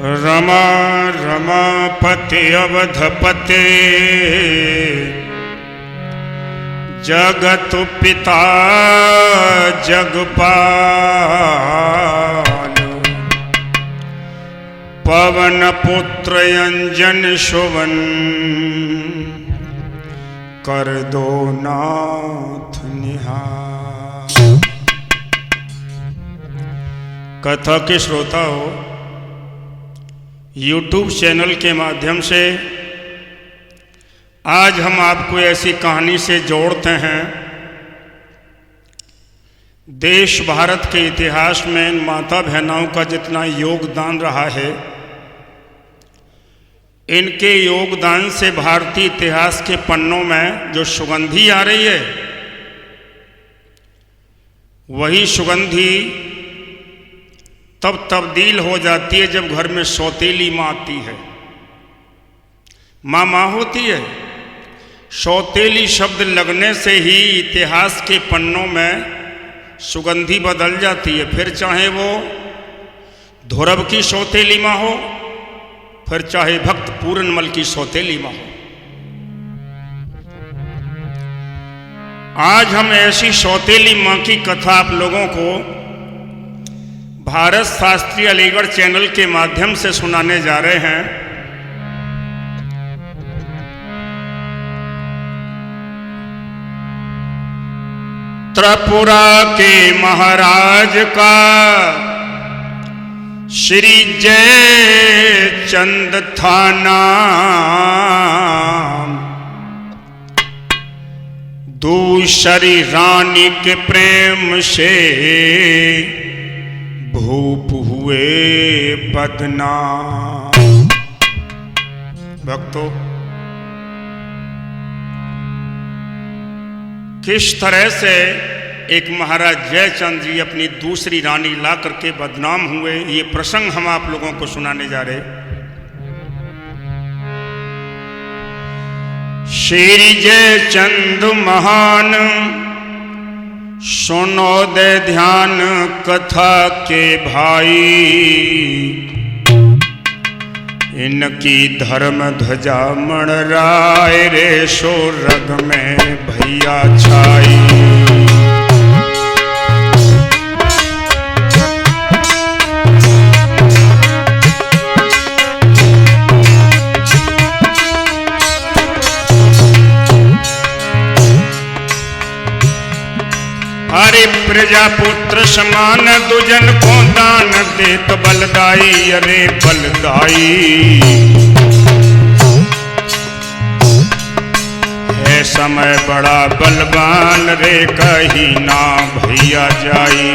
रमा रमापति अवधपते जगत पिता जगपाल पवन पुत्र अंजन शोभन कर दो नाथ निहाल। कथा के श्रोता हो, YouTube चैनल के माध्यम से आज हम आपको ऐसी कहानी से जोड़ते हैं। देश भारत के इतिहास में इन माता बहनों का जितना योगदान रहा है, इनके योगदान से भारतीय इतिहास के पन्नों में जो सुगंधी आ रही है, वही सुगंधी तब तब्दील हो जाती है जब घर में सौतेली माँ आती है। माँ माँ होती है, सौतेली शब्द लगने से ही इतिहास के पन्नों में सुगंधी बदल जाती है। फिर चाहे वो ध्रुव की सौतेली माँ हो, फिर चाहे भक्त पूरनमल की सौतेली माँ हो। आज हम ऐसी सौतेली माँ की कथा आप लोगों को भारत शास्त्री अलीगढ़ चैनल के माध्यम से सुनाने जा रहे हैं। त्रिपुरा के महाराज का श्री जयचंद था नाम, दूसरी रानी के प्रेम से भूप हुए बदनाम। भक्तों, किस तरह से एक महाराज जयचंद जी अपनी दूसरी रानी ला करके बदनाम हुए, ये प्रसंग हम आप लोगों को सुनाने जा रहे। श्री जयचंद महान सुनो दे ध्यान कथा के भाई, इनकी धर्म ध्वजा मणराय रे सो रग में भैया छाई। हरि प्रजापुत्र समान दुजन को दान देत बलदाई, अरे बलदाई है समय बड़ा बलवान रे कहीं ना भैया जाई।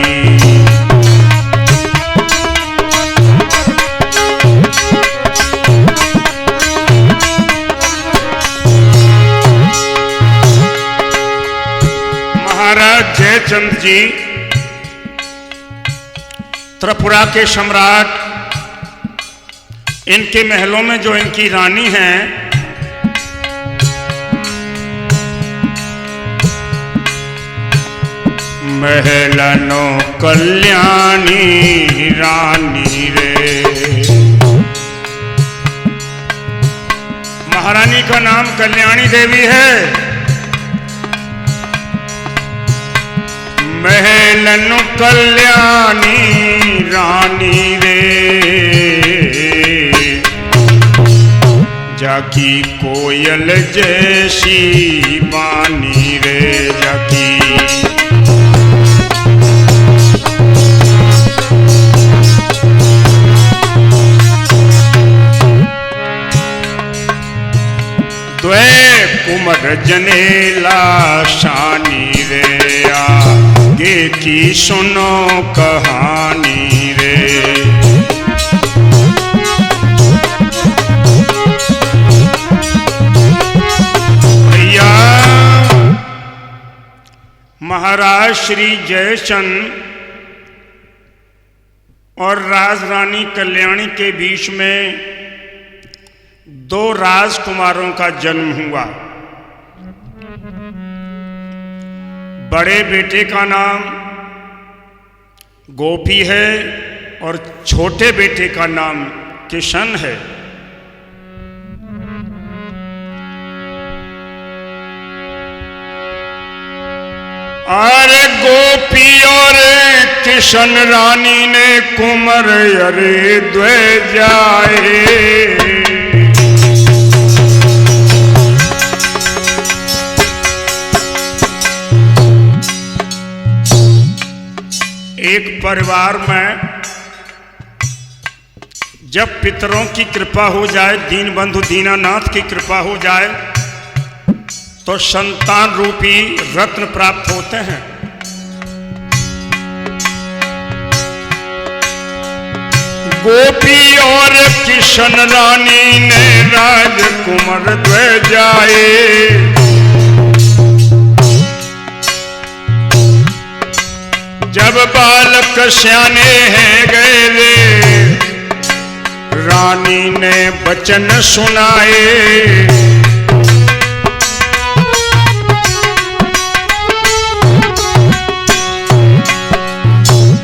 महाराज जयचंद जी त्रिपुरा के सम्राट, इनके महलों में जो इनकी रानी हैं, महलनो कल्याणी रानी रे। महारानी का नाम कल्याणी देवी है। महलन कल्याणी रानी रे, जाकी कोयल जैसी बानी रे, जाकी द्वे कुमर जनेला शानी रे, आगे की सुनो कहानी रे। भैया, महाराज श्री जयचंद और राजरानी कल्याणी के बीच में दो राजकुमारों का जन्म हुआ। बड़े बेटे का नाम गोपी है और छोटे बेटे का नाम किशन है। अरे गोपी और किशन रानी ने कुमर अरे द्वे जाए। एक परिवार में जब पितरों की कृपा हो जाए, दीन बंधु दीनानाथ की कृपा हो जाए, तो संतान रूपी रत्न प्राप्त होते हैं। गोपी और किशन रानी ने राजकुमार द्वे जाए। जब बालक स्याने हैं गए रे, रानी ने वचन सुनाए।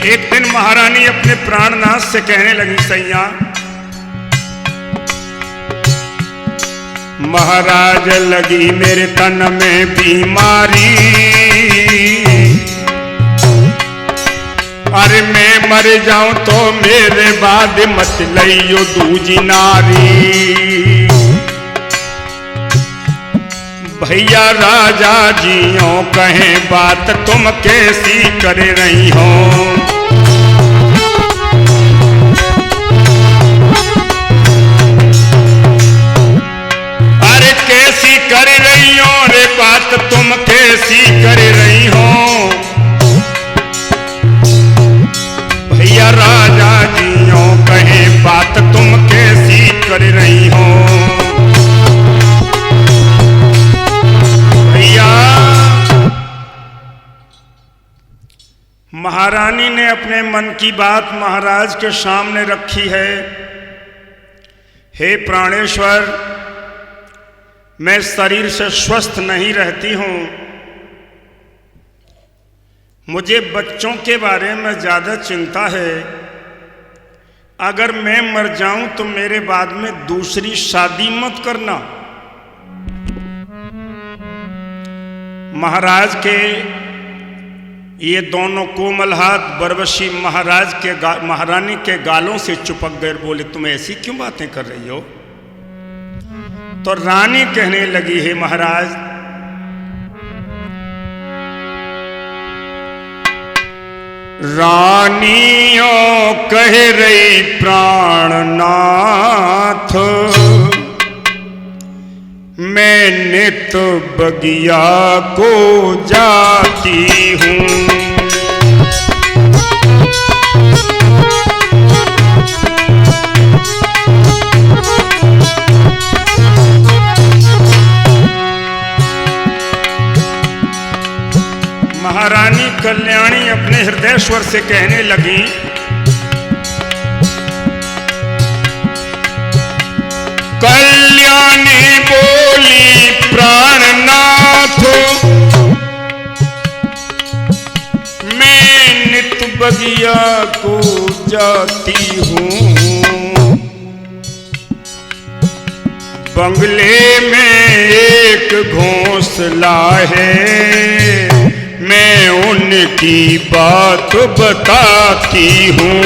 एक दिन महारानी अपने प्राणनाथ से कहने लगी, सैया महाराज लगी मेरे तन में बीमारी, अरे मैं मर जाऊं तो मेरे बाद मत लइयो दूजी नारी। भैया राजा जियो कहें बात तुम कैसी कर रही हो। अरे कैसी कर रही हो रे बात तुम कैसी कर रही हो। भैया राजा जियो कहें बात तुम कैसी कर रही हो। भैया महारानी ने अपने मन की बात महाराज के सामने रखी है। हे प्राणेश्वर, मैं शरीर से स्वस्थ नहीं रहती हूँ, मुझे बच्चों के बारे में ज़्यादा चिंता है। अगर मैं मर जाऊं तो मेरे बाद में दूसरी शादी मत करना। महाराज के ये दोनों कोमल हाथ बरबसी महारानी के गालों से चिपक गए। बोले तुम ऐसी क्यों बातें कर रही हो। तो रानी कहने लगी, हे महाराज रानियों कह रही प्राणनाथ, मैं नित बगिया को जाती हूँ। महारानी कल्याणी अपने हृदयेश्वर से कहने लगी, कल्याणी बोली प्राणनाथ, मैं नित बगिया को जाती हूँ। बंगले में एक घोंसला है, मैं उनकी बात बताती हूँ।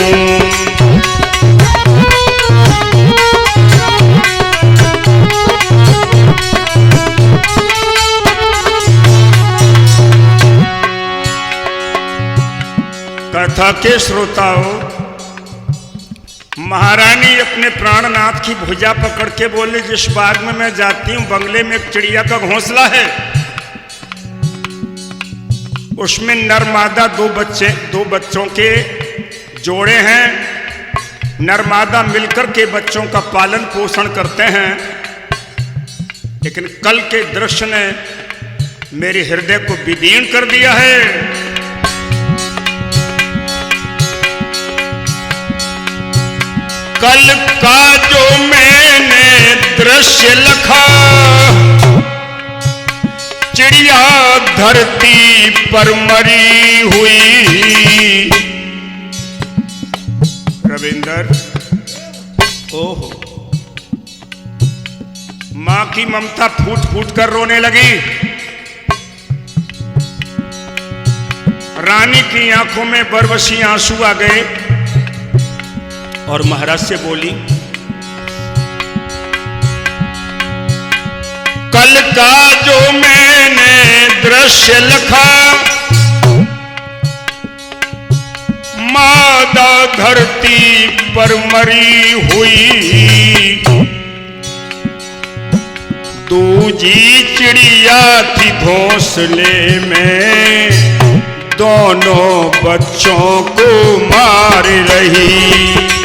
कथा के श्रोताओं, महारानी अपने प्राणनाथ की भुजा पकड़ के बोले, जिस बाग में मैं जाती हूँ बंगले में एक चिड़िया का घोंसला है, उसमें नर मादा दो बच्चों के जोड़े हैं। नर मादा मिलकर के बच्चों का पालन पोषण करते हैं। लेकिन कल के दृश्य ने मेरे हृदय को विदीर्ण कर दिया है। कल का जो मैंने दृश्य लिखा, चिड़िया धरती पर मरी हुई। रविंदर, ओहो, मां की ममता फूट फूट कर रोने लगी। रानी की आंखों में बरबसी आंसू आ गए और महाराज से बोली, कल का जो मैंने दृश्य लिखा, मादा धरती पर मरी हुई, दूजी चिड़िया थी घोंसले में, दोनों बच्चों को मार रही।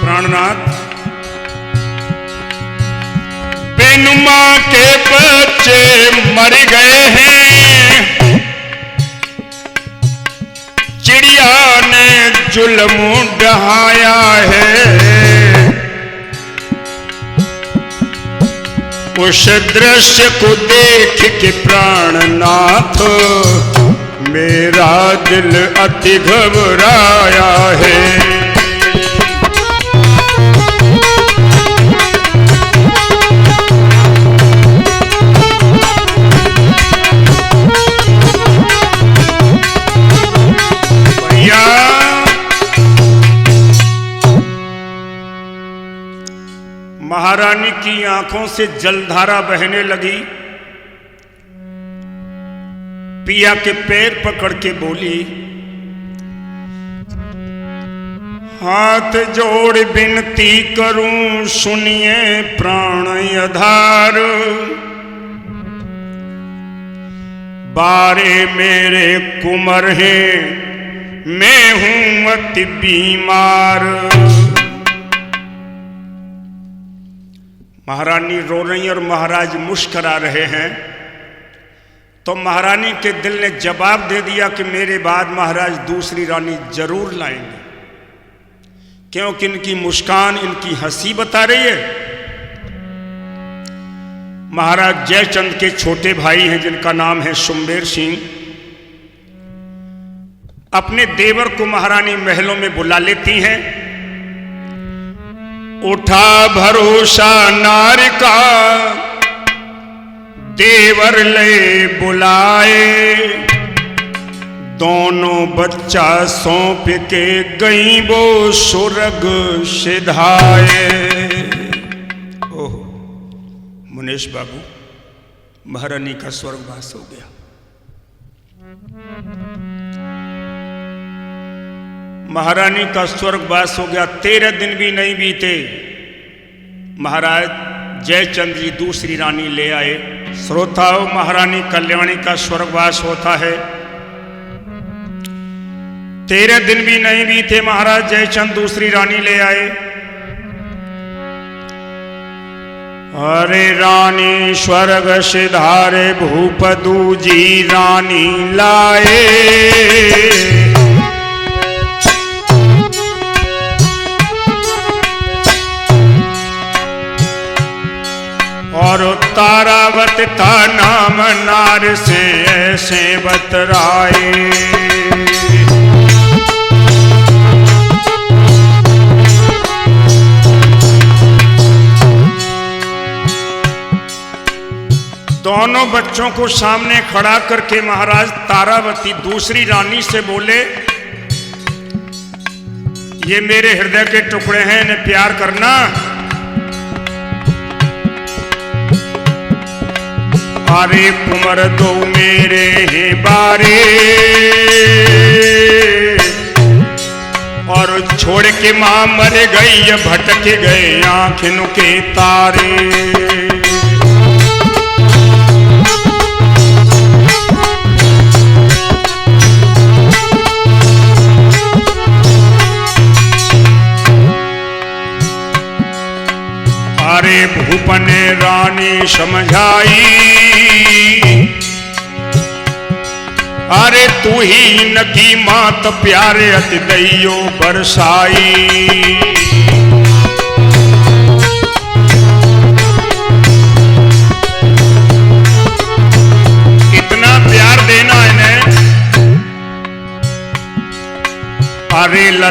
प्राणनाथ, बेनुमा के बच्चे मर गए हैं, चिड़िया ने जुल्म ढहाया है। उस दृश्य को देख के प्राणनाथ मेरा दिल अति घबराया है। महारानी की आंखों से जलधारा बहने लगी। पिया के पैर पकड़ के बोली, हाथ जोड़ विनती करूं सुनिए प्राण आधार, बारे मेरे कुंवर हैं मैं हूं अति बीमार। महारानी रो रही और महाराज मुस्कुरा रहे हैं। तो महारानी के दिल ने जवाब दे दिया कि मेरे बाद महाराज दूसरी रानी जरूर लाएंगे, क्योंकि इनकी मुस्कान, इनकी हंसी बता रही है। महाराज जयचंद के छोटे भाई हैं जिनका नाम है सुंबेर सिंह, अपने देवर को महारानी महलों में बुला लेती हैं। उठा भरोसा नार का देवर ले बुलाए, दोनों बच्चा सौंप के गई वो स्वर्ग सिधाए। ओह मुनेश बाबू, महारानी का स्वर्गवास हो गया। महारानी का स्वर्गवास हो गया। 13 दिन भी नहीं बीते, महाराज जयचंद जी दूसरी रानी ले आए। श्रोताओं, महारानी कल्याणी का स्वर्गवास होता है। 13 दिन भी नहीं बीते, महाराज जयचंद दूसरी रानी ले आए। अरे रानी स्वर्ग सिधारे भूप दूजी रानी लाए, और तारावत था नाम नार से ऐसे बतराए। दोनों बच्चों को सामने खड़ा करके महाराज तारावती दूसरी रानी से बोले, ये मेरे हृदय के टुकड़े हैं, इन्हें प्यार करना। अरे कुंवर दो मेरे हैं बारे, और छोड़ के मां मर गई, भटक गए आंखों के तारे। अरे भूपन रानी समझाई, अरे तू ही न की मात प्यारे अति दैयो बरसाई।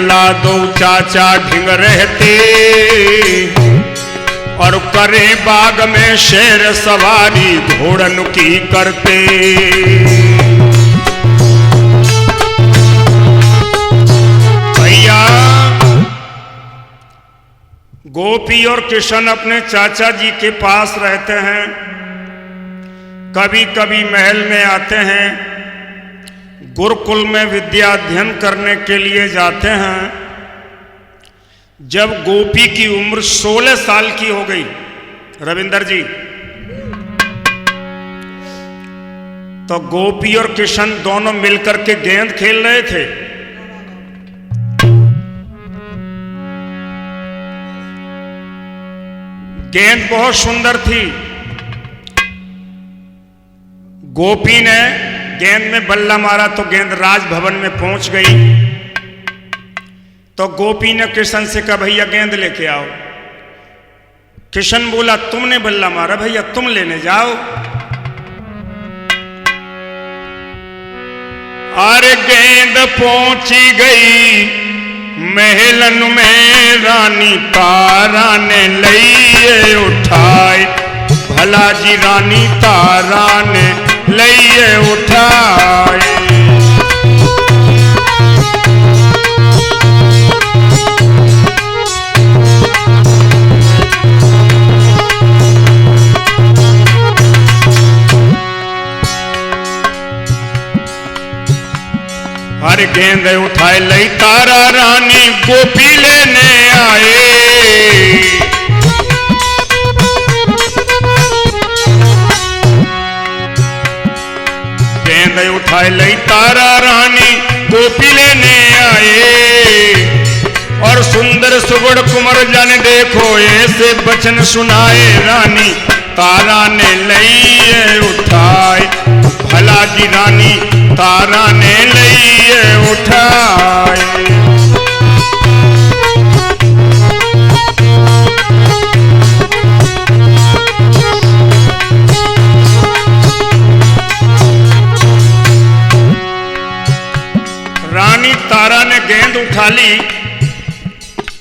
ला दो चाचा ढिंग रहते, और करे बाग में शेर सवारी घोड़न की करते। भैया गोपी और किशन अपने चाचा जी के पास रहते हैं, कभी कभी महल में आते हैं, गुरुकुल में विद्या अध्ययन करने के लिए जाते हैं। जब गोपी की उम्र 16 साल की हो गई रविंदर जी, तो गोपी और किशन दोनों मिलकर के गेंद खेल रहे थे। गेंद बहुत सुंदर थी। गोपी ने गेंद में बल्ला मारा तो गेंद राजभवन में पहुंच गई। तो गोपी ने किशन से कहा भैया गेंद लेके आओ। किशन बोला तुमने बल्ला मारा भैया तुम लेने जाओ। अरे गेंद पहुंची गई महलन में, रानी तारा ने लइए उठाई। भला जी रानी तारा ने लइए उठाई। हर गेंद उठाए लई तारा रानी गोपी लेने आए। गेंद उठाए लई तारा रानी गोपी लेने आए। और सुंदर सुगुण कुंवर जन देखो ऐसे बचन सुनाए। रानी तारा ने लइए उठाए। भला जी रानी तारा ने लइए उठाए। रानी तारा ने गेंद उठा ली।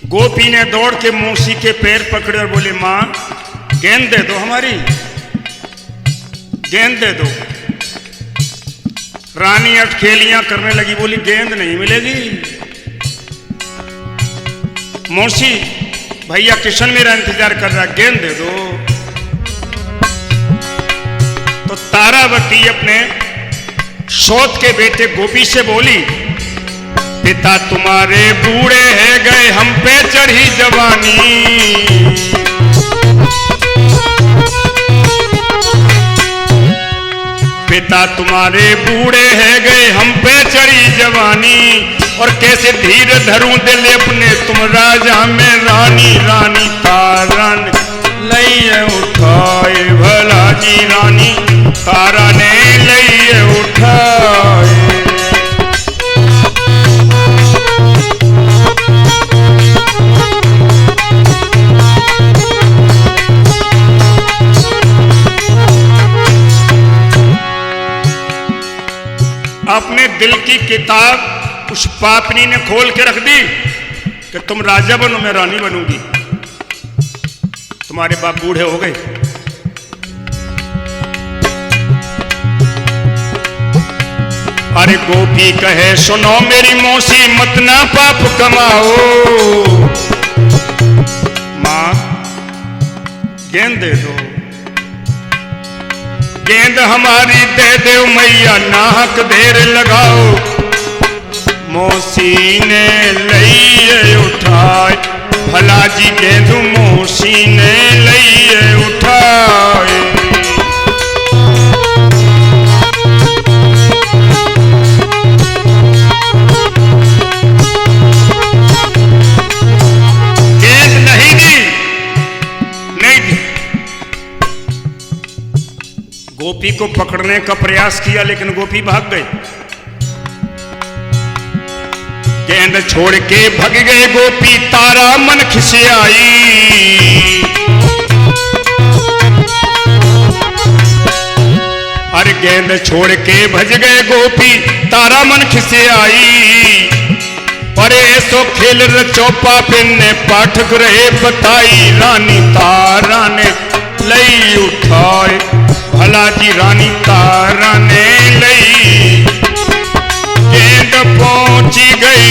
गोपी ने दौड़ के मौसी के पैर पकड़े और बोली मां गेंद दे दो, हमारी गेंद दे दो। रानी अटखेलियां करने लगी, बोली गेंद नहीं मिलेगी। मौसी भैया किशन मेरा इंतजार कर रहा, गेंद दे दो। तो तारावती अपने सौत के बेटे गोपी से बोली पिता तुम्हारे बूढ़े है गए हम पे चढ़ी जवानी। पिता तुम्हारे बूढ़े है गए हम पे चढ़ी जवानी। और कैसे धीर धरूं दिल अपने तुम राजा में रानी। रानी तारा ने लइए उठाए। भला जी रानी तारा ने लइए उठाए। अपने दिल की किताब उस पापनी ने खोल के रख दी कि तुम राजा बनो मैं रानी बनूंगी। तुम्हारे बाप बूढ़े हो गए। अरे गोपी कहे सुनो मेरी मौसी मत ना पाप कमाओ। मां गेंद दे दो, गेंद हमारी दे दे मैया नाहक देर लगाओ। मौसी ने लइए उठाए। भला जी गेंद मौसी ने लइए उठाए। गेंद नहीं दी, नहीं दी। गोपी को पकड़ने का प्रयास किया लेकिन गोपी भाग गई। गेंद छोड़ के भग गए गोपी तारा मन खिसियाई। अरे गेंद छोड़ के भज गए गोपी तारा मन खिसियाई। परे सो खेल रचौपा पिन्ने पाठक रहे बताई रानी तारा ने लई उठाए भला जी रानी तारा ने लई गेंद पहुंची गई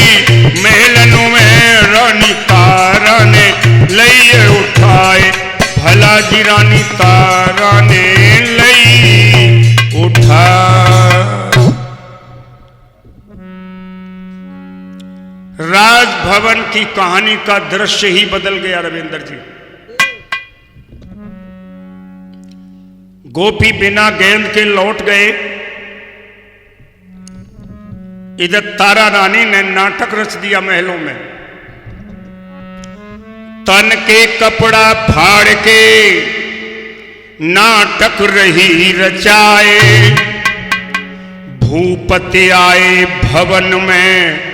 महलन में रानी तारा ने लई उठाए भला जी रानी तारा ने लई उठा। राजभवन की कहानी का दृश्य ही बदल गया रविंद्र जी। गोपी बिना गेंद के लौट गए। इधर तारा रानी ने नाटक रच दिया महलों में। तन के कपड़ा फाड़ के नाटक रही रचाए। भूपति आए भवन में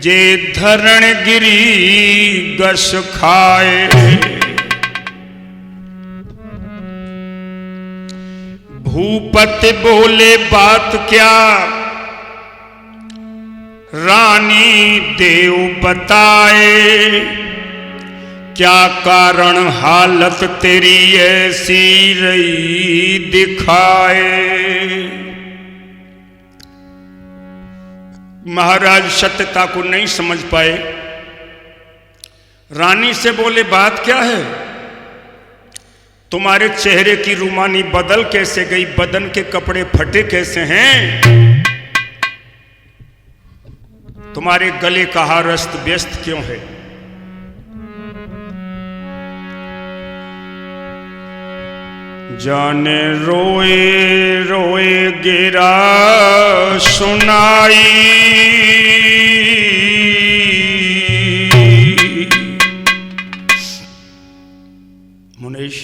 जे धरण गिरी गश खाए। भूपति बोले बात क्या रानी देव बताए। क्या कारण हालत तेरी ऐसी रही दिखाए। महाराज सत्यता को नहीं समझ पाए। रानी से बोले बात क्या है। तुम्हारे चेहरे की रूमानी बदल कैसे गई, बदन के कपड़े फटे कैसे हैं, तुम्हारे गले का हार अस्त व्यस्त क्यों है। जाने रोए रोए गिरा सुनाई। मुनीश,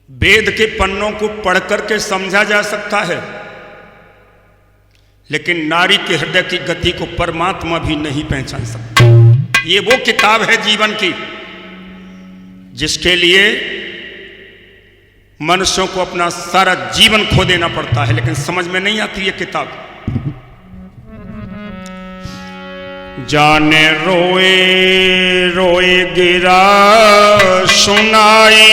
वेद के पन्नों को पढ़कर के समझा जा सकता है, लेकिन नारी के हृदय की गति को परमात्मा भी नहीं पहचान सकता। ये वो किताब है जीवन की जिसके लिए मनुष्यों को अपना सारा जीवन खो देना पड़ता है, लेकिन समझ में नहीं आती ये किताब। जाने रोए रोए गिरा सुनाई।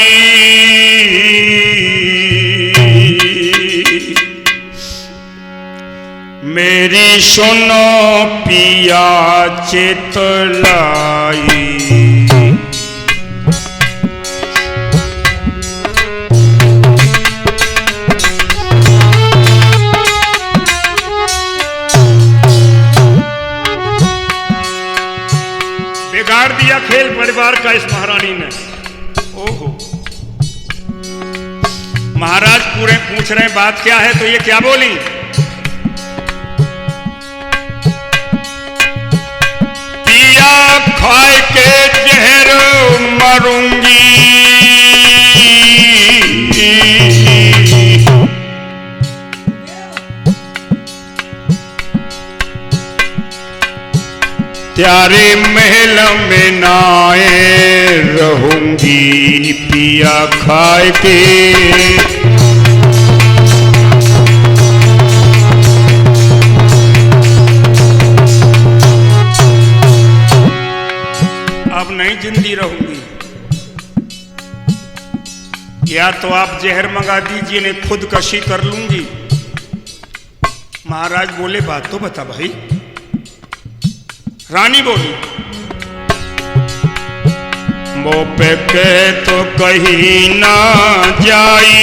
मेरी सुनो पिया चितलाई। बिगाड़ दिया खेल परिवार का इस महारानी ने। ओहो, महाराज पूरे पूछ रहे हैं बात क्या है, तो ये क्या बोली। पिया खाए के जहर मरूंगी। त्यारे महल में नाए रहूंगी पिया खाए के। अब नहीं जिंदी रहूंगी। या तो आप जहर मंगा दीजिए, नहीं खुदकशी कर लूंगी। महाराज बोले बात तो बता भाई। रानी बोली वो पे के तो कहीं ना जाई।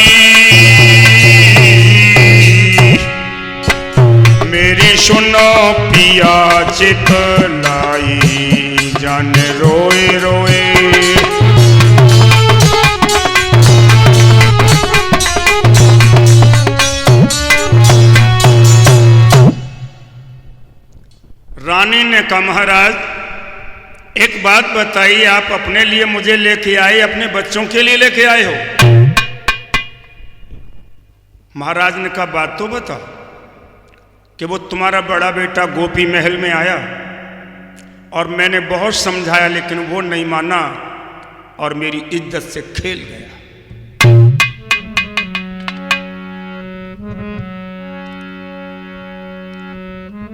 मेरी सुनो पिया चितलाई। जान रोए रोए रानी ने कहा महाराज एक बात बताइए, आप अपने लिए मुझे लेके आए, अपने बच्चों के लिए लेके आए हो। महाराज ने कहा बात तो बता कि वो तुम्हारा बड़ा बेटा गोपी महल में आया और मैंने बहुत समझाया, लेकिन वो नहीं माना और मेरी इज्जत से खेल गया।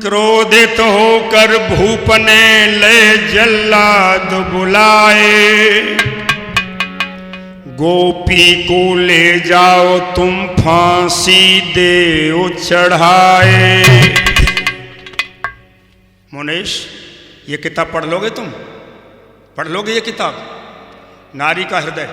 क्रोधित होकर भूप ने ले जल्लाद बुलाए, गोपी को ले जाओ तुम फांसी दे चढ़ाए। मुनीश, ये किताब पढ़ लोगे तुम? पढ़ लोगे ये किताब? नारी का हृदय।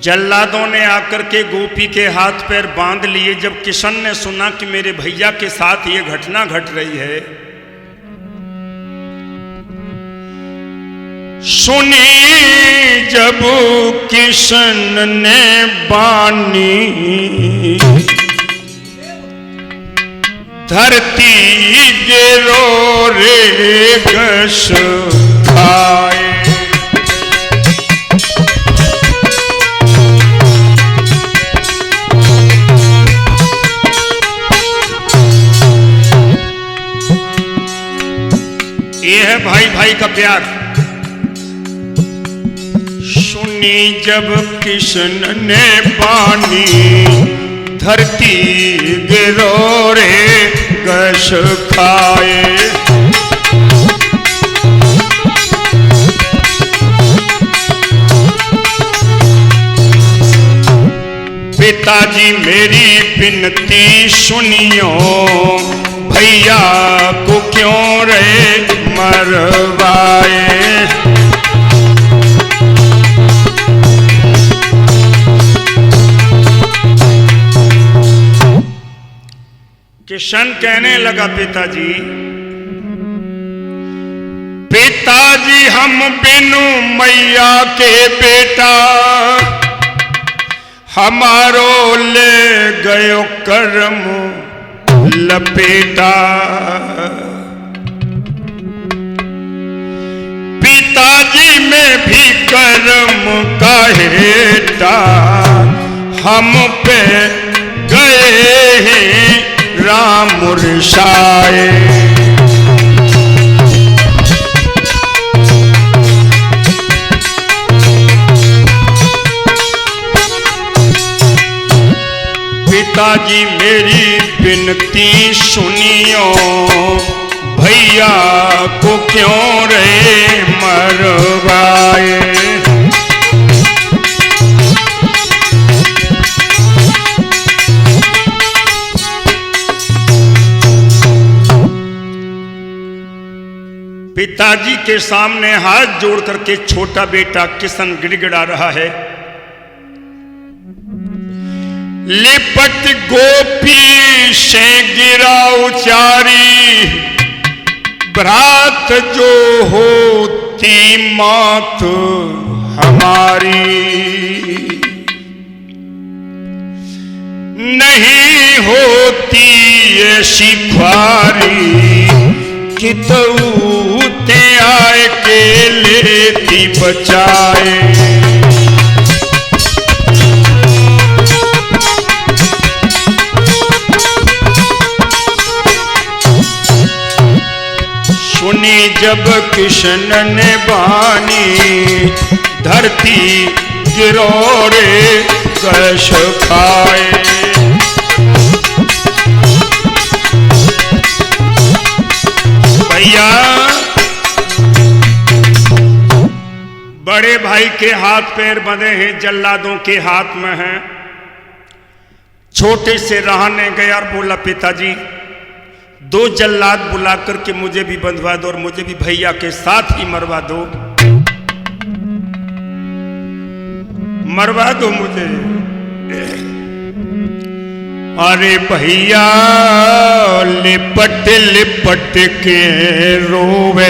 जल्लादों ने आकर के गोपी के हाथ पैर बांध लिए। जब किशन ने सुना कि मेरे भैया के साथ ये घटना घट रही है, सुनी जब किशन ने बानी, धरती गिरो रे गश खाए। ये है भाई भाई का प्यार। सुनी जब किशन ने बानी, धरती गिरो रे गश खाए। पिताजी मेरी विनती सुनियो, भैया को क्यों रे मरवाए। किशन कहने लगा, पिताजी पिताजी हम बिनु मैया के बेटा, हमारो ले गयो कर्म लपेटा। पिताजी में भी कर्म का हेटा, हम पे गए हैं राम रिसाए। पिताजी मेरी विनती सुनियो, भैया को क्यों रे मरवाए। पिताजी के सामने हाथ जोड़ करके छोटा बेटा किशन गिड़गिड़ा रहा है। लिपट गोपी से गिरा उचारी, भ्रात जो होती मात हमारी। नहीं होती ऐसी ख्वारी, कि तू ते आए के लेती बचाए। सुनी जब किशन ने बानी, धरती गिरो रे कश खाए। भैया, बड़े भाई के हाथ पैर बंधे हैं, जल्लादों के हाथ में हैं। छोटे से रहने गया और बोला, पिताजी 2 जल्लाद बुला करके मुझे भी बंधवा दो और मुझे भी भैया के साथ ही मरवा दो, मरवा दो मुझे। अरे भैया लिपट लिपट के रोवे,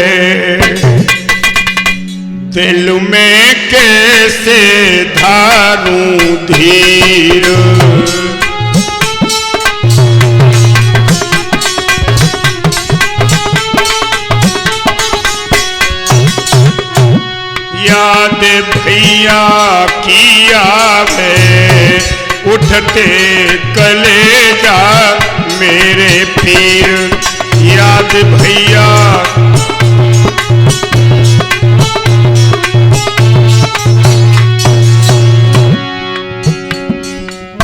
दिल में कैसे धारूं धीर। याद भैया की आवे, उठते कलेजा मेरे पीर। याद भैया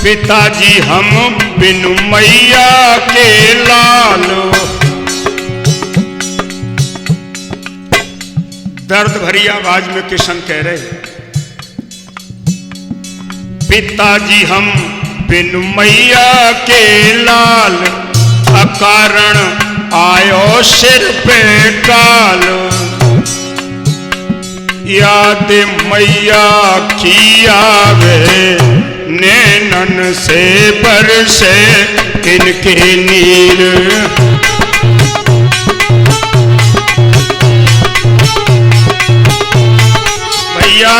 पिताजी हम बिनु मैया के लाल। दर्द भरी आवाज में किशन कह रहे, पिताजी हम बिनु मैया के लाल, अकारण आयो सिर पे काल। याद मैया की आवे, नैनन से बरसे इनके नीर। भैया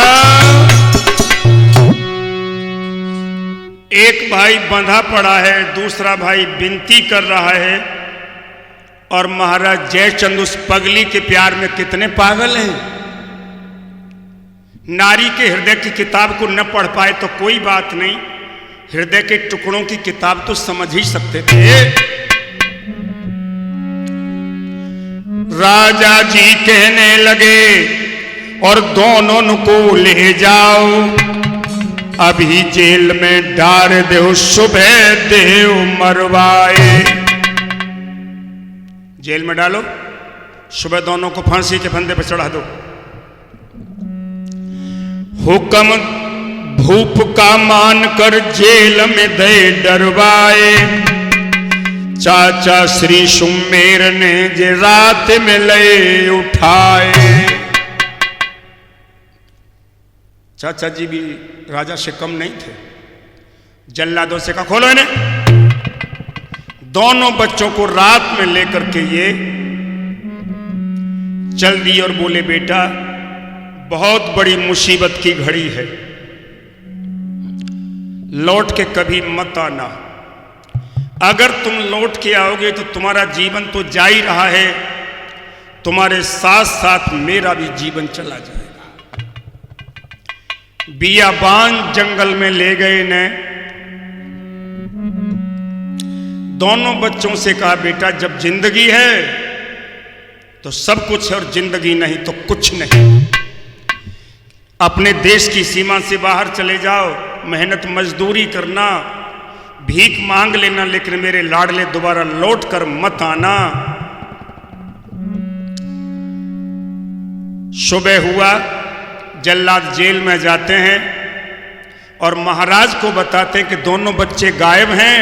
एक भाई बंधा पड़ा है, दूसरा भाई विनती कर रहा है, और महाराज जयचंद उस पगली के प्यार में कितने पागल हैं। नारी के हृदय की किताब को न पढ़ पाए तो कोई बात नहीं, हृदय के टुकड़ों की किताब तो समझ ही सकते थे। राजा जी कहने लगे, और दोनों को ले जाओ, अभी जेल में डाल दो, सुबह देव मरवाए। जेल में डालो, सुबह दोनों को फांसी के फंदे पर चढ़ा दो। हुक्म भूप का मानकर जेल में दे डरवाए, चाचा श्री सुमेर ने जे रात में ले उठाए। चाचा जी भी राजा से कम नहीं थे। जल्लादों से कहा, खोलो इन्हें। दोनों बच्चों को रात में लेकर के ये चल दिए और बोले, बेटा बहुत बड़ी मुसीबत की घड़ी है, लौट के कभी मत आना। अगर तुम लौट के आओगे तो तुम्हारा जीवन तो जा ही रहा है, तुम्हारे साथ साथ मेरा भी जीवन चला जाएगा। बियाबान जंगल में ले गए ने। दोनों बच्चों से कहा, बेटा जब जिंदगी है तो सब कुछ है, और जिंदगी नहीं तो कुछ नहीं। अपने देश की सीमा से बाहर चले जाओ, मेहनत मजदूरी करना, भीख मांग लेना, लेकिन मेरे लाडले दोबारा लौट कर मत आना। सुबह हुआ, जल्लाद जेल में जाते हैं और महाराज को बताते हैं कि दोनों बच्चे गायब हैं।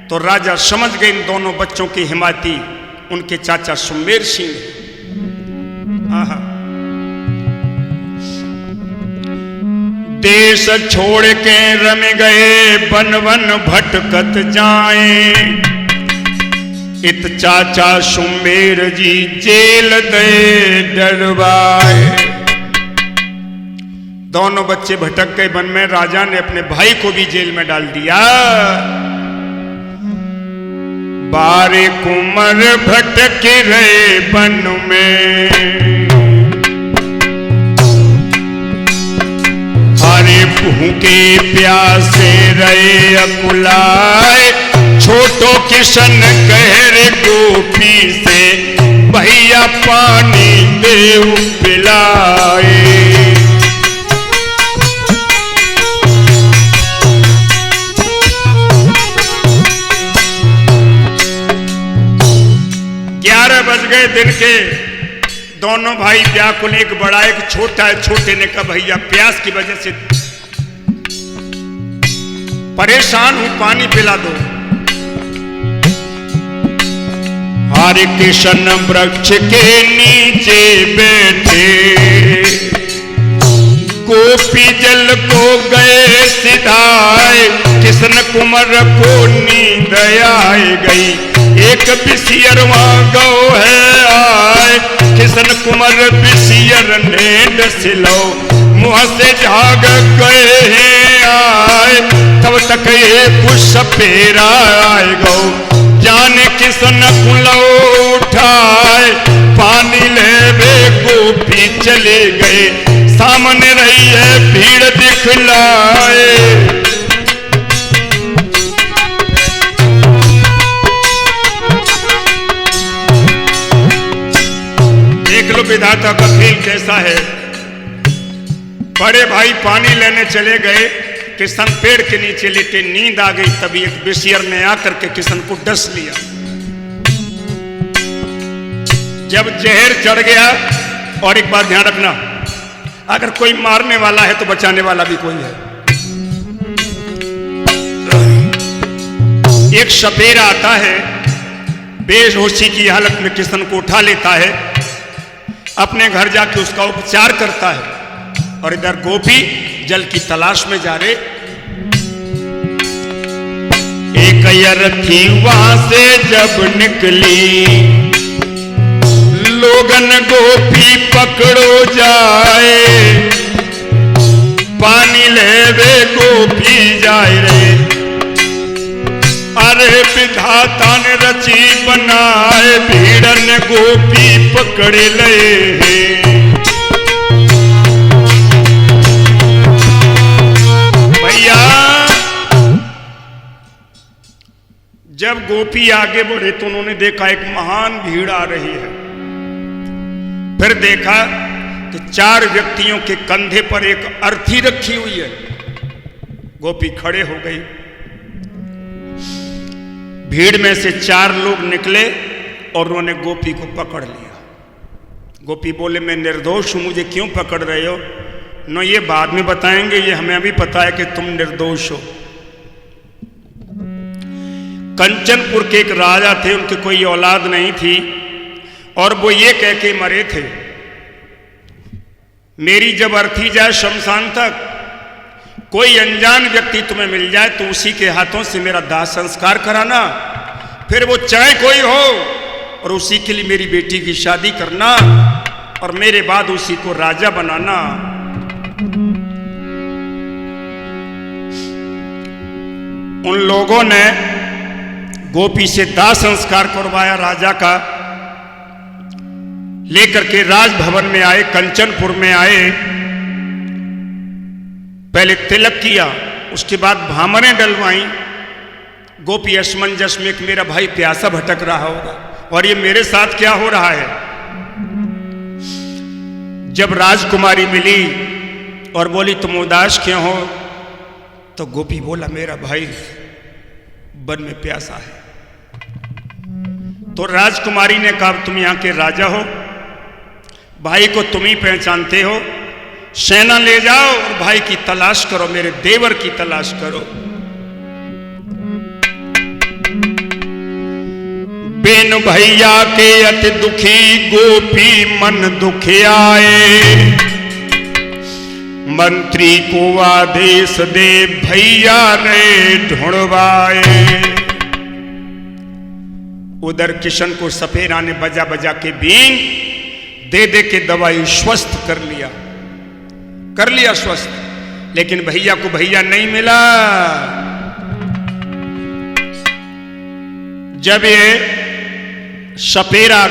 तो राजा समझ गए इन दोनों बच्चों की हिमायती उनके चाचा सुमेर सिंह। देश छोड़ के रम गए, वन वन भटकत जाए, इत चाचा सुमेर जी जेल दे डरवाए। दोनों बच्चे भटक गए वन में, राजा ने अपने भाई को भी जेल में डाल दिया। बारे कुंवर भटक रहे वन में, हरे भूखे प्यासे रहे अकुलाए, छोटो किशन कहरे गोपी से, भैया पानी देव पिलाए। 11 बज गए दिन के। दोनों भाई व्याकुल, एक बड़ा एक छोटा है। छोटे ने कहा, भैया प्यास की वजह से परेशान हूं, पानी पिला दो। हरे किशन वृक्ष के नीचे बैठे, गोपी जल को गए सिधाए, किशन कुंवर को नींद आई गई, एक बिसियरवा गौ है आए, किशन कुंवर बिसियर ने डसिलो, मुँह से झाग गए हैं आए, तब तक ये कुछ सपेरा आए गो, जाने किशन कुलो उठाए, पानी ले वे गोपी चले गए, सामने रही है भीड़ दिखलाए। देख लो विधाता का खेल कैसा है। बड़े भाई पानी लेने चले गए, किशन पेड़ के नीचे लेटे, नींद आ गई। तभी एक बेशियर ने आकर के किशन को डस लिया। जब जहर चढ़ गया, और एक बात ध्यान रखना, अगर कोई मारने वाला है तो बचाने वाला भी कोई है। एक सपेरा आता है, बेहोशी की हालत में किशन को उठा लेता है, अपने घर जाके उसका उपचार करता है। और इधर गोपी जल की तलाश में जा रहे। एक अरथी वहां से जब निकली, लोगन गोपी पकड़ो जाए, पानी लेवे गोपी जाए रे। अरे विधाता ने रची बनाए, भीड़न गोपी पकड़ ले। भैया जब गोपी आगे बढ़े तो उन्होंने देखा एक महान भीड़ आ रही है। फिर देखा कि 4 व्यक्तियों के कंधे पर एक अर्थी रखी हुई है। गोपी खड़े हो गई। भीड़ में से 4 लोग निकले और उन्होंने गोपी को पकड़ लिया। गोपी बोले, मैं निर्दोष हूं, मुझे क्यों पकड़ रहे हो? न ये बाद में बताएंगे, ये हमें अभी पता है कि तुम निर्दोष हो। कंचनपुर के एक राजा थे, उनकी कोई औलाद नहीं थी, और वो ये कह के मरे थे, मेरी जब अर्थी जाए शमशान तक, कोई अनजान व्यक्ति तुम्हें मिल जाए तो उसी के हाथों से मेरा दाह संस्कार कराना, फिर वो चाहे कोई हो, और उसी के लिए मेरी बेटी की शादी करना, और मेरे बाद उसी को राजा बनाना। उन लोगों ने गोपी से दाह संस्कार करवाया राजा का, लेकर के राजभवन में आए, कंचनपुर में आए। पहले तिलक किया, उसके बाद भामरें डलवाई। गोपी असमंजस में, कि मेरा भाई प्यासा भटक रहा होगा और ये मेरे साथ क्या हो रहा है। जब राजकुमारी मिली और बोली तुम उदास क्यों हो, तो गोपी बोला मेरा भाई वन में प्यासा है। तो राजकुमारी ने कहा तुम यहाँ के राजा हो, भाई को तुम ही पहचानते हो, सेना ले जाओ और भाई की तलाश करो, मेरे देवर की तलाश करो। बेन भैया के अति दुखी गोपी मन दुखियाए, मंत्री को आदेश दे भैया ने ढूंढवाए। उधर किशन को सपेरा ने बजा बजा के बीन दे दे के दवाई स्वस्थ कर लिया स्वस्थ, लेकिन भैया को भैया नहीं मिला। जब ये सपेरा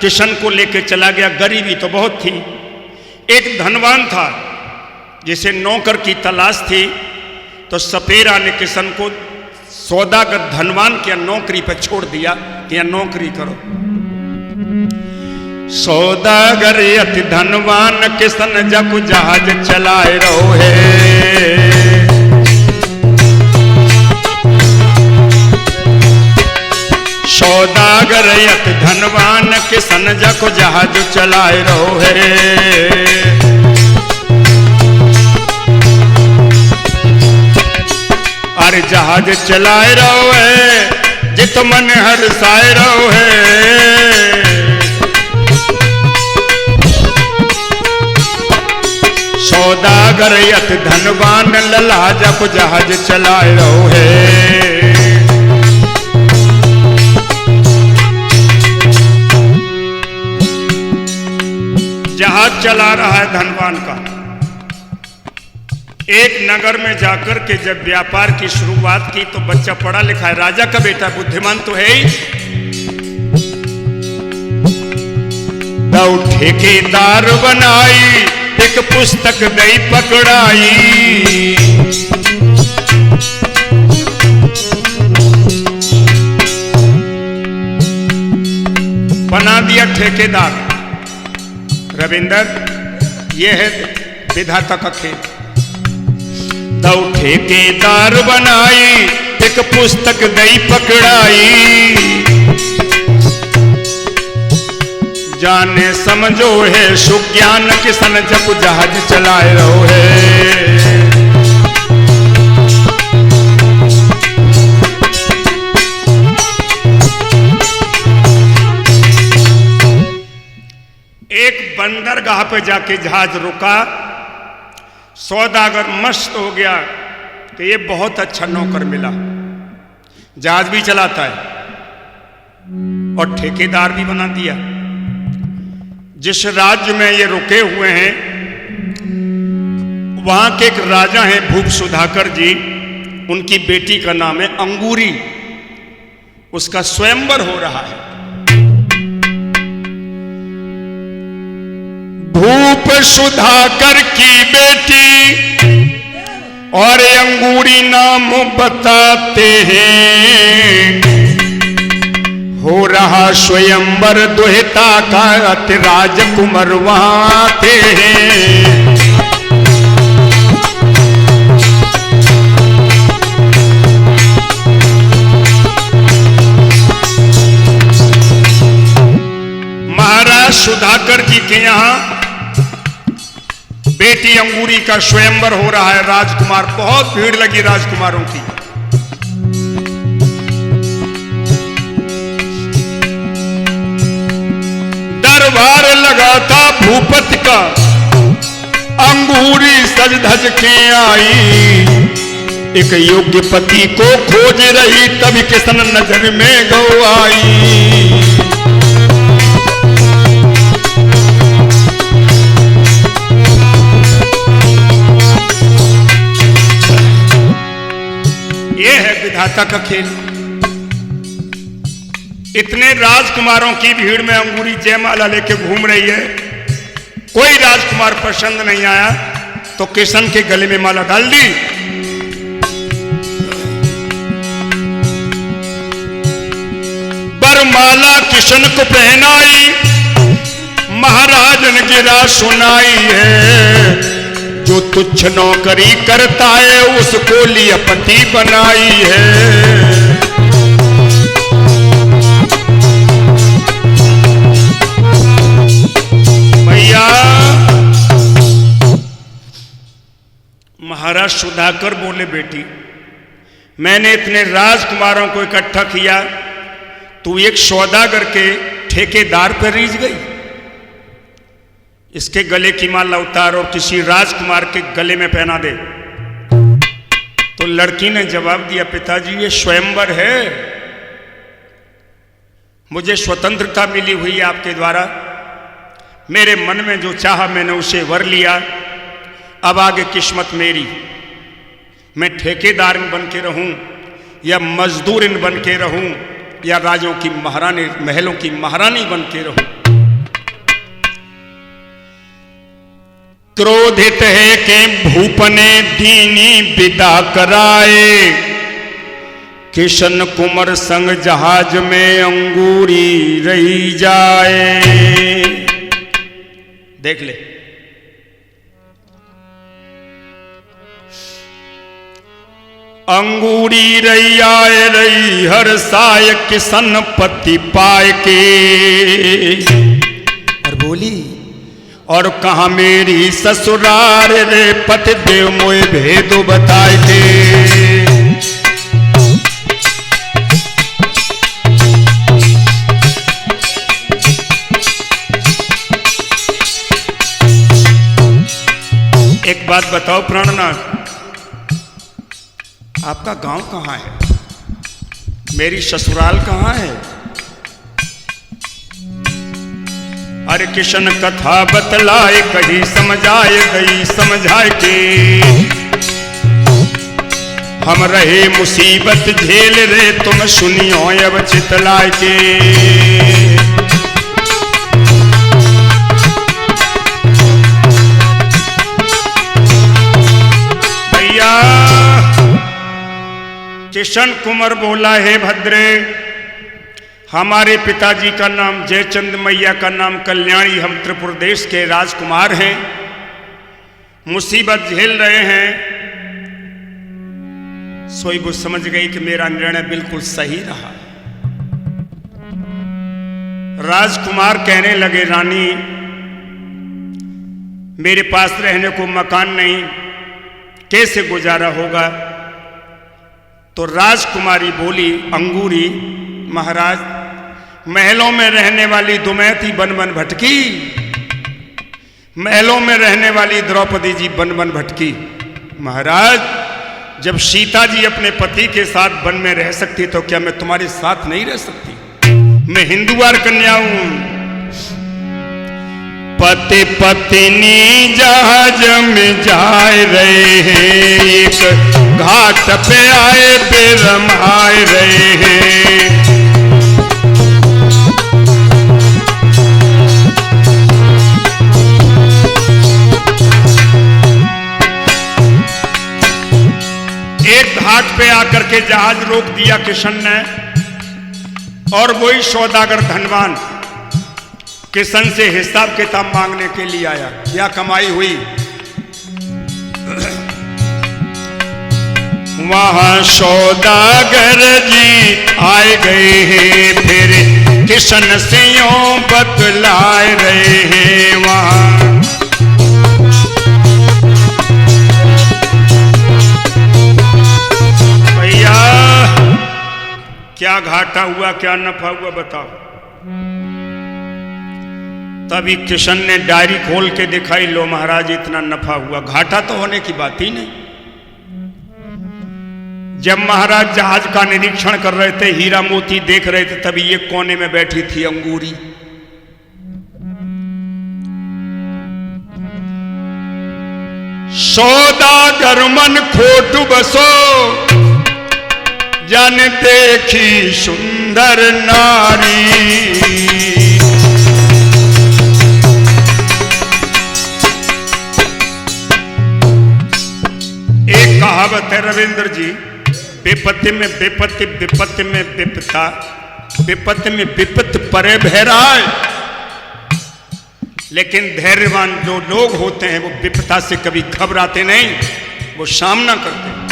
किशन को लेकर चला गया, गरीबी तो बहुत थी, एक धनवान था जिसे नौकर की तलाश थी, तो सपेरा ने किशन को सौदागर धनवान के नौकरी पर छोड़ दिया कि यहां नौकरी करो। सौदागर अति धनवान किशन जब जहाज चलाए रहो है। सौदागर अति धनवान किशन जब जहाज चलाए रहो है। अरे जहाज चलाए रहो है, जित मन हर्षाए रहो है। सौदागर अति धनवान लला जब जहाज चलाए रहो है। जहाज चला रहा है धनवान का। एक नगर में जाकर के जब व्यापार की शुरुआत की तो बच्चा पढ़ा लिखा है, राजा का बेटा, बुद्धिमान तो है ही। दो ठेकेदार बनाई, एक पुस्तक दई पकड़ाई। बना दिया ठेकेदार। रविंदर, यह है विधाता का खेल। दौ ठेकेदार बनाई, एक पुस्तक दई पकड़ाई। जाने समझो है सुज्ञान किसन जब जहाज चलाए रहो है। एक बंदरगाह पे जाके जहाज रुका, सौदागर मस्त हो गया तो ये बहुत अच्छा नौकर मिला, जहाज भी चलाता है और ठेकेदार भी बना दिया। जिस राज्य में ये रुके हुए हैं वहां के एक राजा हैं भूप सुधाकर जी, उनकी बेटी का नाम है अंगूरी, उसका स्वयंवर हो रहा है। भूप सुधाकर की बेटी और अंगूरी नाम बताते हैं, हो रहा स्वयंवर दुहिता का, राजकुमार वहां आते हैं। महाराज सुधाकर जी के यहाँ बेटी अंगूरी का स्वयंवर हो रहा है, राजकुमार, बहुत भीड़ लगी राजकुमारों की। दरबार लगा था भूपति का, अंगूरी सज धज के आई, एक योग्य पति को खोज रही, तभी किसन नजर में गौ आई। ये है विधाता का खेल। इतने राजकुमारों की भीड़ में अंगूरी जयमाला लेके घूम रही है, कोई राजकुमार पसंद नहीं आया तो किशन के गले में माला डाल दी। बरमाला किशन को पहनाई, महाराज ने गिरा सुनाई है, जो तुच्छ नौकरी करता है उसको लिया पति बनाई है। भैया महाराज सुधाकर बोले, बेटी मैंने इतने राजकुमारों को इकट्ठा किया, तू एक सौदागर के ठेकेदार पर रीझ गई, इसके गले की माला उतार और किसी राजकुमार के गले में पहना दे। तो लड़की ने जवाब दिया, पिताजी ये स्वयंवर है, मुझे स्वतंत्रता मिली हुई है आपके द्वारा, मेरे मन में जो चाहा मैंने उसे वर लिया, अब आगे किस्मत मेरी, मैं ठेकेदार बन के रहूं या मजदूर बन के रहूं या राजों की महारानी, महलों की महारानी बन के रहूं। क्रोधित है कि भूप ने दीनी विदा कराए, किशन कुंवर संग जहाज में अंगूरी रही जाए। देख ले, अंगूरी रही आए रही हर साय किशन पति पाए के, और बोली और कहा मेरी ससुरार रे पति देव मोए भेद बताए थे। एक बात बताओ प्राणनाथ, आपका गांव कहाँ है, मेरी ससुराल कहाँ है? अरे किशन कथा बतलाए कही समझाए गई समझाए के, हम रहे मुसीबत झेल रे तुम सुनियो अब चितलाए के। भैया किशन कुंवर बोला, हे भद्रे, हमारे पिताजी का नाम जयचंद, मैया का नाम कल्याणी, हम त्रिपुर देश के राजकुमार हैं, मुसीबत झेल रहे हैं, सोई वो समझ गई कि मेरा निर्णय बिल्कुल सही रहा। राजकुमार कहने लगे, रानी मेरे पास रहने को मकान नहीं, कैसे गुजारा होगा? तो राजकुमारी बोली, अंगूरी महाराज, महलों में रहने वाली दुमैती बन बन भटकी, महलों में रहने वाली द्रौपदी जी बन बन भटकी। महाराज, जब सीता जी अपने पति के साथ वन में रह सकती तो क्या मैं तुम्हारे साथ नहीं रह सकती? मैं हिंदुवार कन्या हूं। पति पत्नी जहाज में जा रहे हैं, एक घाट पे आए बेरमाए रहे हैं। एक घाट पे आकर के जहाज रोक दिया किशन ने, और वही सौदागर धनवान किशन से हिसाब किताब मांगने के लिए आया। क्या कमाई हुई? वहां सौदागर जी आए गए हैं, फिर किशन से यूं बतलाए रहे हैं। वहां भैया क्या घाटा हुआ, क्या नफा हुआ बताओ? तभी किशन ने डायरी खोल के दिखाई, लो महाराज इतना नफा हुआ। घाटा तो होने की बात ही नहीं। जब महाराज जहाज का निरीक्षण कर रहे थे, हीरा मोती देख रहे थे, तभी ये कोने में बैठी थी अंगूरी। सौदागर मन खोट बसो, जन देखी सुंदर नारी। एक कहावत है रविंद्र जी, विपत्ति में विपत्ति, विपत्ति में विपत्ता, विपत्ति में विपत्ति परे भैराए। लेकिन धैर्यवान जो लोग होते हैं वो विपत्ता से कभी घबराते नहीं, वो सामना करते हैं।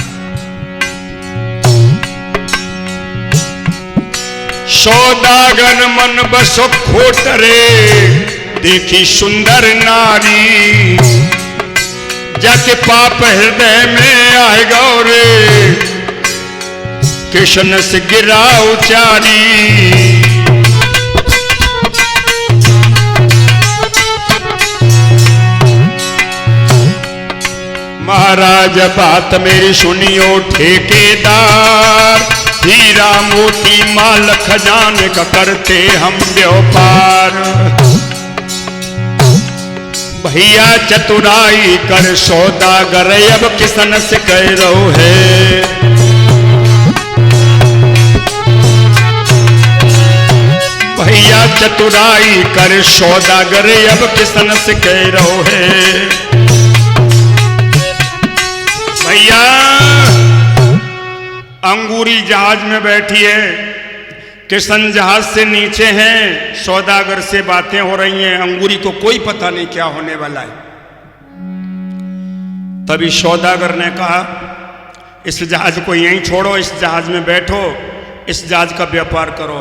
सौदागर मन बसो खोट रे, देखी सुंदर नारी। जाके पाप हृदय में आएगा रे, किशन से गिरा उचारी। महाराज बात मेरी सुनियो ठेकेदार, हीरा मोती माल खजाने का करते हम व्यापार। भैया चतुराई कर सौदागर अब किसन से कह रहो है। भैया चतुराई कर सौदागर अब किसन से कह रहो है। भैया अंगूरी जहाज में बैठी है, किशन जहाज से नीचे हैं, सौदागर से बातें हो रही हैं। अंगूरी को कोई पता नहीं क्या होने वाला है। तभी सौदागर ने कहा, इस जहाज को यहीं छोड़ो, इस जहाज में बैठो, इस जहाज का व्यापार करो।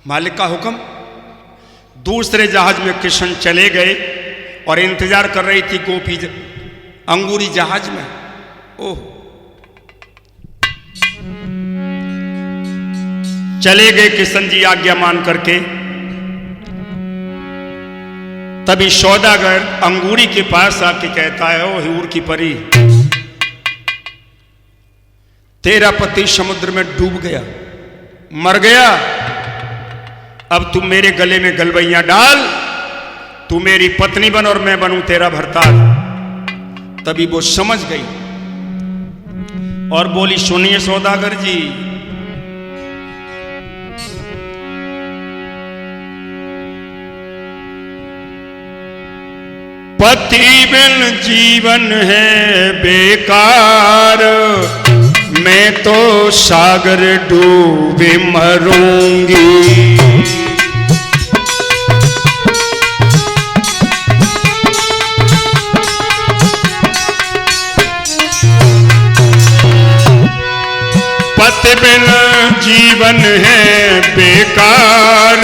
मालिक का हुक्म। दूसरे जहाज में किशन चले गए और इंतजार कर रही थी गोपी अंगूरी जहाज में। ओह, चले गए किशन जी आज्ञा मान करके। तभी सौदागर अंगूरी के पास आके कहता है, ओ हूर की परी, तेरा पति समुद्र में डूब गया, मर गया। अब तू मेरे गले में गलबैया डाल, तू मेरी पत्नी बन और मैं बनूं तेरा भरताल। तभी वो समझ गई और बोली, सुनिए सौदागर जी, पति बिन जीवन है बेकार, मैं तो सागर डूबे मरूंगी। बिन जीवन है बेकार,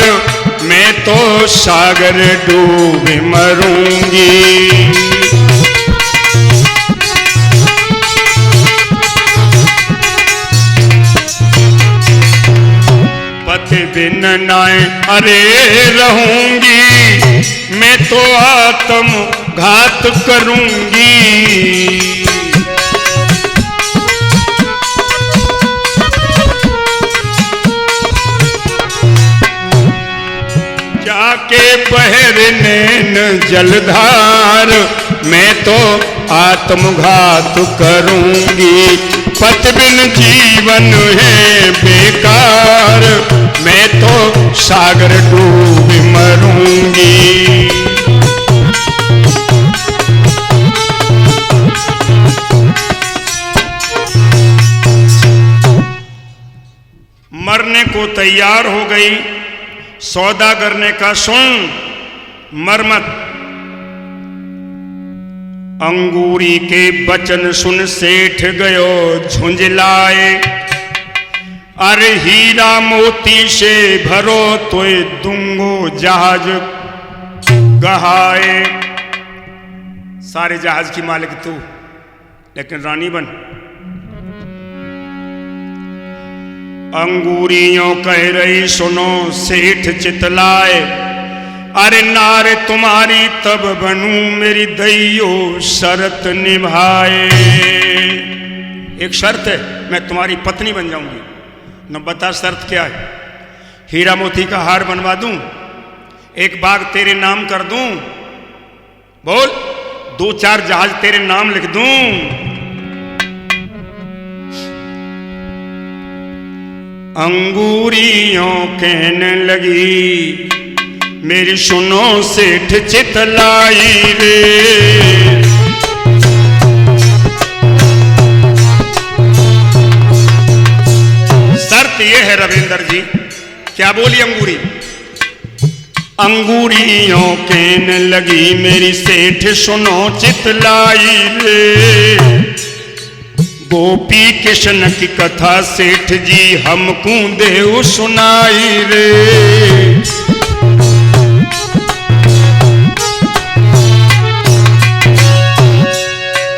मैं तो सागर डूब मरूंगी। पति बिन नाय अरे रहूंगी, मैं तो आत्म घात करूंगी। जाके बहर नैन जलधार, मैं तो आत्मघात करूंगी। पति बिन जीवन है बेकार, मैं तो सागर डूब मरूंगी। मरने को तैयार हो गई, सौदा करने का सुन मरमत। अंगूरी के बचन सुन सेठ गयो झुंझलाए, अरे हीरा मोती से भरो तोय दूंगो जहाज गहाए। सारे जहाज की मालिक तू, लेकिन रानी बन। अंगूरियों कह रही सुनो सेठ चितलाए, अरे नारे तुम्हारी तब बनूं मेरी दैयो शर्त निभाए। एक शर्त है, मैं तुम्हारी पत्नी बन जाऊंगी। न बता शर्त क्या है? हीरा मोती का हार बनवा दूं, एक बाग तेरे नाम कर दूं, बोल 2-4 जहाज तेरे नाम लिख दूं। अंगूरियों कहने लगी मेरी सुनो सेठ चितलाई रे। शर्त ये है रविंदर जी, क्या बोली अंगूरी? अंगूरियों कहने लगी मेरी सेठ सुनो चितलाई रे। गोपी कृष्ण की कथा सेठ जी हमको देव सुनाई रे।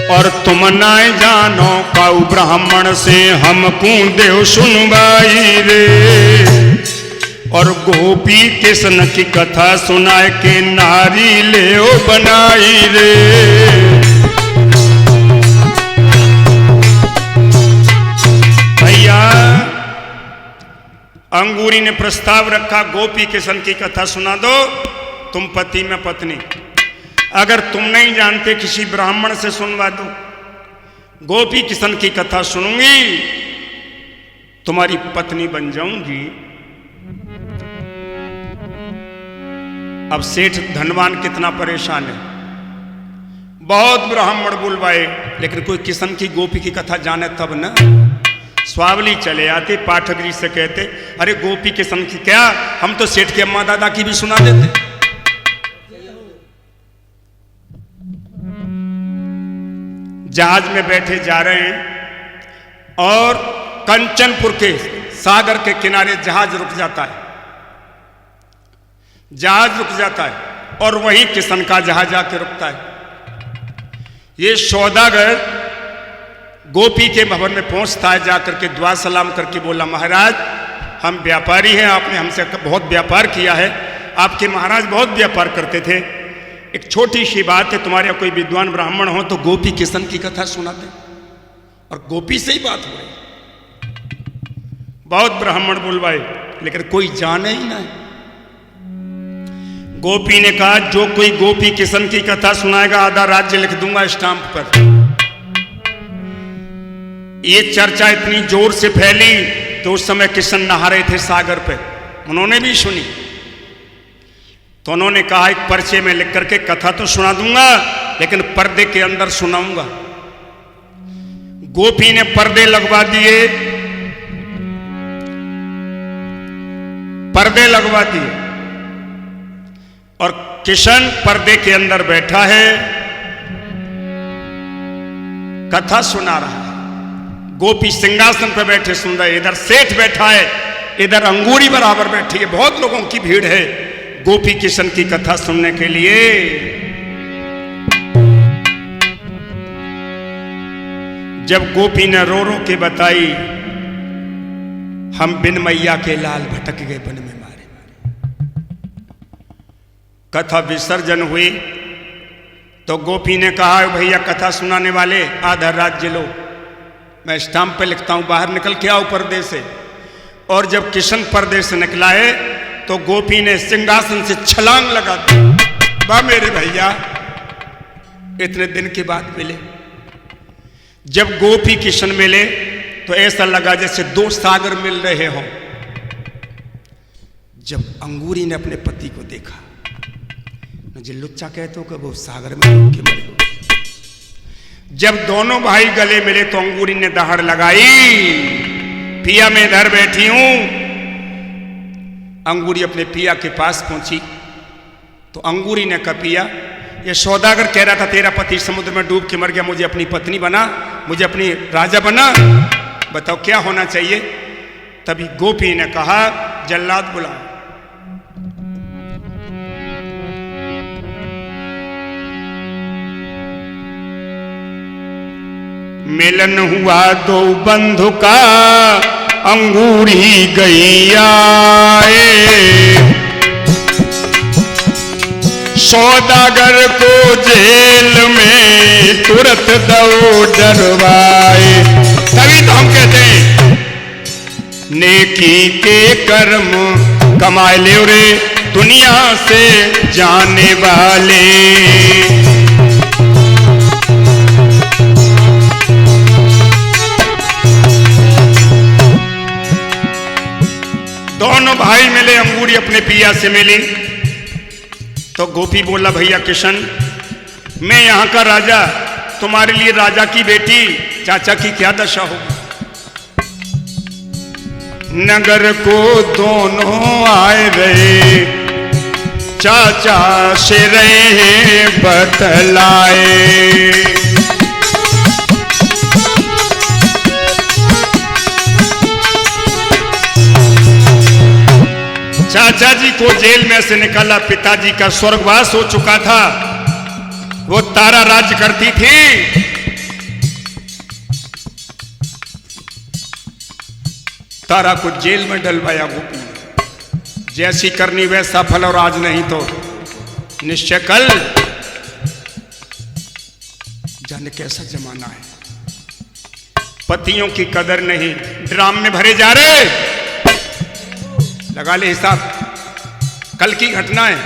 और तुम ना जानो काऊ ब्राह्मण से हमको देव सुनवाई रे। और गोपी कृष्ण की कथा सुनाए के नारी ले बनाई रे। अंगूरी ने प्रस्ताव रखा, गोपी कृष्ण की कथा सुना दो, तुम पति में पत्नी। अगर तुम नहीं जानते किसी ब्राह्मण से सुनवा दो, गोपी कृष्ण की कथा सुनूंगी, तुम्हारी पत्नी बन जाऊंगी। अब सेठ धनवान कितना परेशान है, बहुत ब्राह्मण बुलवाए, लेकिन कोई किशन की गोपी की कथा जाने तब न। स्वावली चले आते, पाठक जी से कहते अरे गोपी किशन की क्या, हम तो सेठ के अम्मा दादा की भी सुना देते। जहाज में बैठे जा रहे हैं और कंचनपुर के सागर के किनारे जहाज रुक जाता है। जहाज रुक जाता है और वहीं किशन का जहाज आके रुकता है। ये सौदागर गोपी के भवन में पहुंचता है, जाकर के दुआ सलाम करके बोला महाराज हम व्यापारी हैं, आपने हमसे बहुत व्यापार किया है, आपके महाराज बहुत व्यापार करते थे, एक छोटी सी बात है, तुम्हारे यहाँ कोई विद्वान ब्राह्मण हो तो गोपी किशन की कथा सुनाते। और गोपी से ही बात हो रही। बहुत ब्राह्मण बुलवाए लेकिन कोई जाने ही नहीं। गोपी ने कहा जो कोई गोपी किशन की कथा सुनाएगा आधा राज्य लिख दूंगा स्टाम्प पर। ये चर्चा इतनी जोर से फैली तो उस समय किशन नहा रहे थे सागर पे, उन्होंने भी सुनी। तो उन्होंने कहा एक पर्चे में लिख करके कथा तो सुना दूंगा लेकिन पर्दे के अंदर सुनाऊंगा। गोपी ने पर्दे लगवा दिए, पर्दे लगवा दिए और किशन पर्दे के अंदर बैठा है, कथा सुना रहा है। गोपी सिंहासन पर बैठे सुन रहे, इधर सेठ बैठा है, इधर अंगूरी बराबर बैठी है, बहुत लोगों की भीड़ है गोपी किशन की कथा सुनने के लिए। जब गोपी ने रो रो के बताई, हम बिन मैया के लाल भटक गए वन में मारे मारे। कथा विसर्जन हुई तो गोपी ने कहा, भैया कथा सुनाने वाले आधा राज्य लो, मैं स्टाम्प पे लिखता हूं, बाहर निकल के आओ पर्दे से। और जब किशन पर्दे से निकला है तो गोपी ने सिंहासन से छलांग लगा दी। वाह मेरे भैया, इतने दिन के बाद मिले। जब गोपी किशन मिले तो ऐसा लगा जैसे दो सागर मिल रहे हों। जब अंगूरी ने अपने पति को देखा, मुझे लुच्चा कहते हो कि वो सागर में डूब के मरे हो। जब दोनों भाई गले मिले तो अंगूरी ने दहाड़ लगाई, पिया मैं इधर बैठी हूं। अंगूरी अपने पिया के पास पहुंची तो अंगूरी ने कहा, पिया ये सौदागर कह रहा था तेरा पति समुद्र में डूब के मर गया, मुझे अपनी पत्नी बना, मुझे अपनी राजा बना, बताओ क्या होना चाहिए। तभी गोपी ने कहा, जल्लाद बुलाओ। मिलन हुआ दो बंधु का, अंगूरी गई आए, सौदागर को जेल में तुरंत दो डरवाए। तभी तो हम कहते हैं नेकी के कर्म कमाए ले रे दुनिया से जाने वाले। दोनों भाई मिले, अंगूरी अपने पिया से मिली तो गोपी बोला, भैया किशन मैं यहां का राजा, तुम्हारे लिए राजा की बेटी चाचा की क्या दशा होगी। नगर को दोनों आए रहे, चाचा से रहे बतलाए। चाचा जी को जेल में से निकाला, पिताजी का स्वर्गवास हो चुका था, वो तारा राज्य करती थी। तारा को जेल में डलवाया गोपी ने। जैसी करनी वैसा फल, और आज नहीं तो निश्चय कल। जाने कैसा जमाना है, पतियों की कदर नहीं, ड्राम में भरे जा रहे। लगा ले हिसाब। कल की घटना है,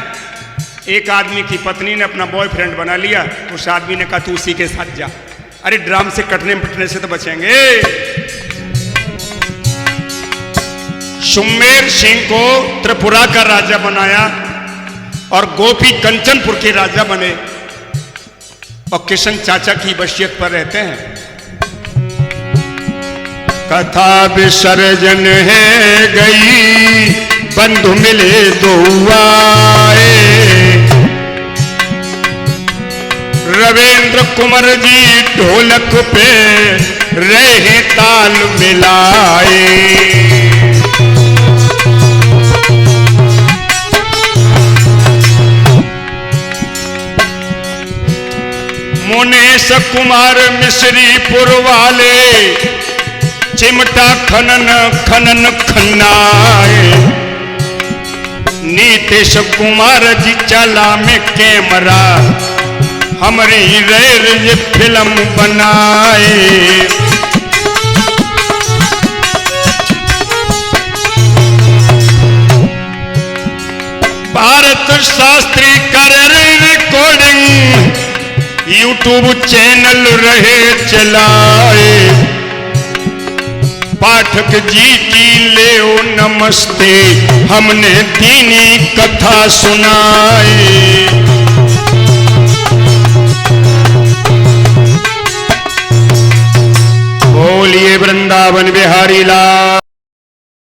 एक आदमी की पत्नी ने अपना बॉयफ्रेंड बना लिया, उस आदमी ने कहा तू उसी के साथ जा। अरे ड्राम से कटने पिटने से तो बचेंगे। सुमेर सिंह को त्रिपुरा का राजा बनाया और गोपी कंचनपुर के राजा बने, और किशन चाचा की वसीयत पर रहते हैं। कथा विसर्जन है गई, बंधु मिले दो आए, रविंद्र कुंवर जी ढोलक पे रहे ताल मिलाए। मुनेश कुमार मिश्रीपुर वाले, चिमटा खनन खनन खन्नाए। नीतीश कुमार जी चला में कैमरा, हमारी रेर ये फिल्म बनाए। भारत शास्त्री कर रिकॉर्डिंग, यूट्यूब चैनल रहे चलाए। पाठक जी की ले ओ नमस्ते, हमने दीनी कथा सुनाई। बोलिए वृंदावन बिहारी लाल।